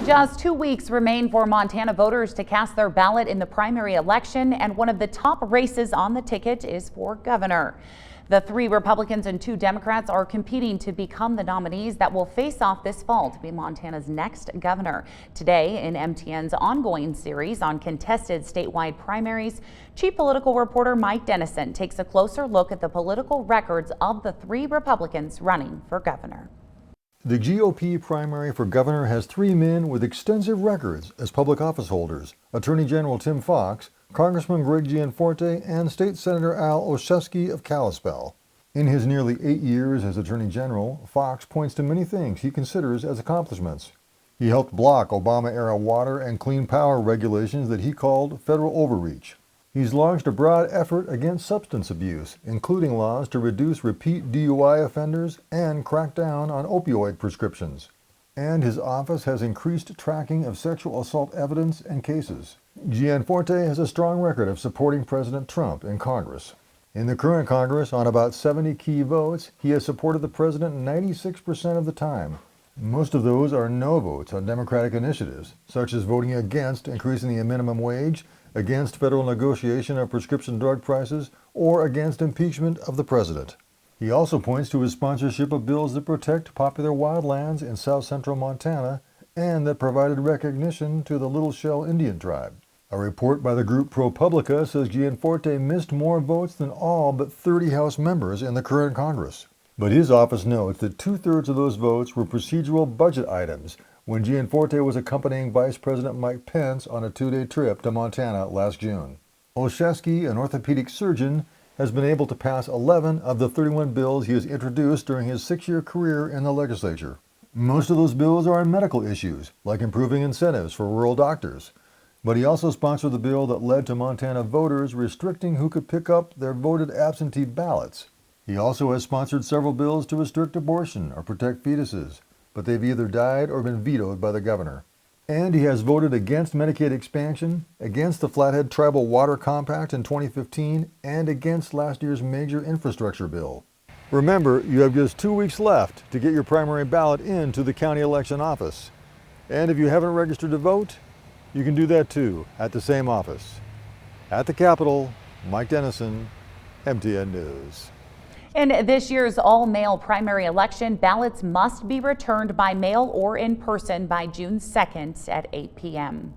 Just 2 weeks remain for Montana voters to cast their ballot in the primary election, and one of the top races on the ticket is for governor. The 3 Republicans and 2 Democrats are competing to become the nominees that will face off this fall to be Montana's next governor. Today, in MTN's ongoing series on contested statewide primaries, Chief Political Reporter Mike Dennison takes a closer look at the political records of the 3 Republicans running for governor. The GOP primary for governor has 3 men with extensive records as public office holders: Attorney General Tim Fox, Congressman Greg Gianforte, and State Senator Al Olszewski of Kalispell. In his nearly 8 years as Attorney General, Fox points to many things he considers as accomplishments. He helped block Obama-era water and clean power regulations that he called federal overreach. He's launched a broad effort against substance abuse, including laws to reduce repeat DUI offenders and crack down on opioid prescriptions. And his office has increased tracking of sexual assault evidence and cases. Gianforte has a strong record of supporting President Trump in Congress. In the current Congress, on about 70 key votes, he has supported the president 96% of the time. Most of those are no votes on Democratic initiatives, such as voting against increasing the minimum wage, against federal negotiation of prescription drug prices, or against impeachment of the president. He also points to his sponsorship of bills that protect popular wildlands in south central Montana and that provided recognition to the Little Shell Indian tribe. A report by the group ProPublica says Gianforte missed more votes than all but 30 House members in the current Congress. But his office notes that 2/3 of those votes were procedural budget items when Gianforte was accompanying Vice President Mike Pence on a 2-day trip to Montana last June. Olszewski, an orthopedic surgeon, has been able to pass 11 of the 31 bills he has introduced during his 6-year career in the legislature. Most of those bills are on medical issues, like improving incentives for rural doctors. But he also sponsored the bill that led to Montana voters restricting who could pick up their voted absentee ballots. He also has sponsored several bills to restrict abortion or protect fetuses, but they've either died or been vetoed by the governor. And he has voted against Medicaid expansion, against the Flathead Tribal Water Compact in 2015, and against last year's major infrastructure bill. Remember, you have just 2 weeks left to get your primary ballot into the county election office. And if you haven't registered to vote, you can do that too at the same office. At the Capitol, Mike Dennison, MTN News. In this year's all-mail primary election, ballots must be returned by mail or in person by June 2nd at 8 p.m.